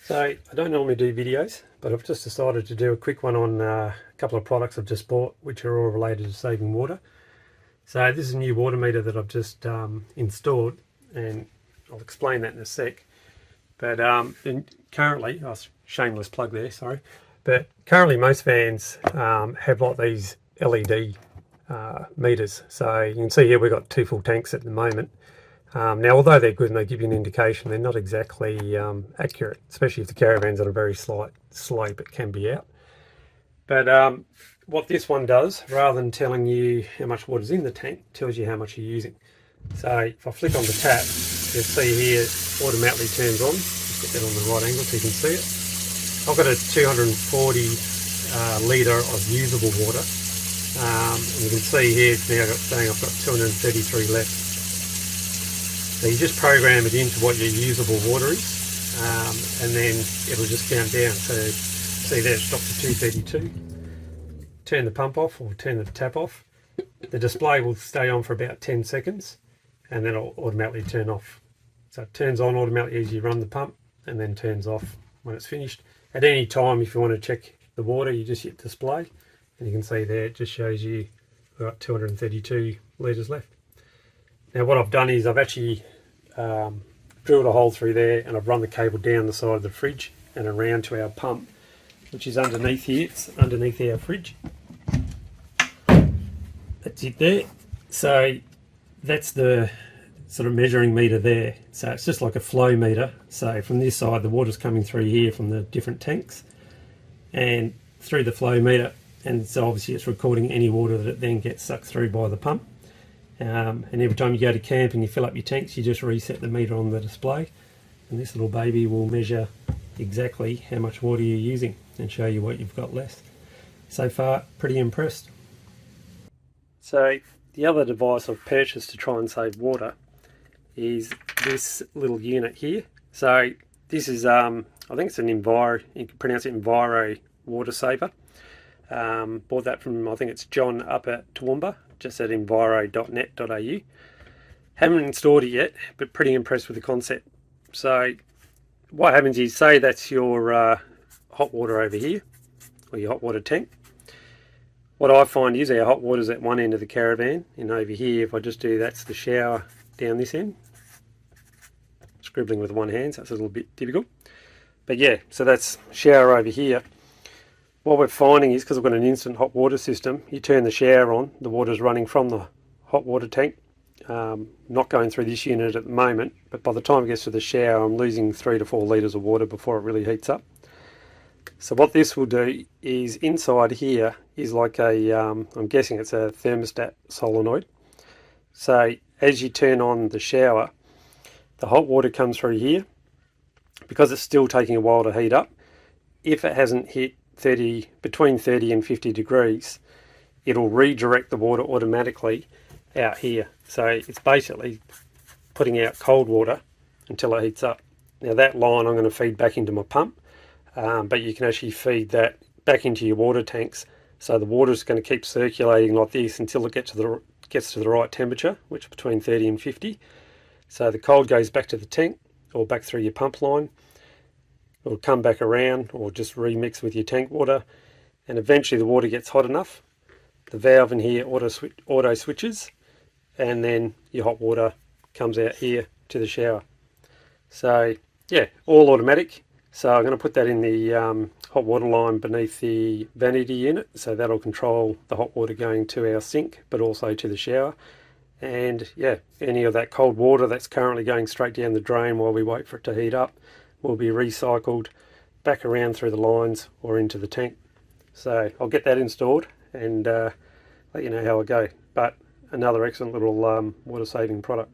So I don't normally do videos, but I've just decided to do a quick one on a couple of products I've just bought, which are all related to saving water. So this is a new water meter that I've just installed, and I'll explain that in a sec. But currently, shameless plug there, sorry. But currently most vans have like these LED meters. So you can see here we've got two full tanks at the moment. Now, although they're good and they give you an indication, they're not exactly accurate, especially if the Caravan's on a very slight slope, it can be out. But what this one does, rather than telling you how much water's in the tank, tells you how much you're using. So if I flick on the tap, you'll see here it automatically turns on. Just get that on the right angle so you can see it. I've got a 240 litre of usable water. And you can see here it's now saying I've got 233 left. So you just program it into what your usable water is, and then it'll just count down. So see there, it's dropped to 232. Turn the pump off or turn the tap off. The display will stay on for about 10 seconds, and then it'll automatically turn off. So it turns on automatically as you run the pump, and then turns off when it's finished. At any time, if you want to check the water, you just hit display, and you can see there it just shows you we've got 232 litres left. Now what I've done is I've actually drilled a hole through there, and I've run the cable down the side of the fridge and around to our pump, which is underneath here. It's underneath our fridge. That's it there. So that's the sort of measuring meter there. So it's just like a flow meter. So from this side the water's coming through here from the different tanks and through the flow meter, and so obviously it's recording any water that then gets sucked through by the pump. And every time you go to camp and you fill up your tanks, you just reset the meter on the display, and this little baby will measure exactly how much water you're using and show you what you've got left. So far, pretty impressed. So the other device I've purchased to try and save water is this little unit here. So this is, I think it's an Enviro, you can pronounce it Enviro water saver. Bought that from, I think it's John up at Toowoomba, just at enviro.net.au. Haven't installed it yet, but pretty impressed with the concept. So what happens is, say that's your hot water over here, or your hot water tank. What I find is our hot water's at one end of the Caravan, and over here, if I just do, that's the shower down this end. Scribbling with one hand, so that's a little bit difficult. But yeah, so that's shower over here. What we're finding is, because I've got an instant hot water system, you turn the shower on, the water's running from the hot water tank, not going through this unit at the moment, but by the time it gets to the shower I'm losing 3 to 4 litres of water before it really heats up. So what this will do is, inside here is like a, I'm guessing it's a thermostat solenoid. So as you turn on the shower, the hot water comes through here. Because it's still taking a while to heat up, if it hasn't hit between 30 and 50 degrees, it'll redirect the water automatically out here. So it's basically putting out cold water until it heats up. Now that line I'm going to feed back into my pump, but you can actually feed that back into your water tanks. So the water is going to keep circulating like this until it gets to the right temperature, which is between 30 and 50. So the cold goes back to the tank or back through your pump line. It'll come back around or just remix with your tank water, and eventually the water gets hot enough. The valve in here auto switches, and then your hot water comes out here to the shower. So yeah, all automatic. So I'm going to put that in the hot water line beneath the vanity unit, so that'll control the hot water going to our sink but also to the shower. And yeah, any of that cold water that's currently going straight down the drain while we wait for it to heat up will be recycled back around through the lines or into the tank. So I'll get that installed and let you know how I go. But another excellent little water saving product.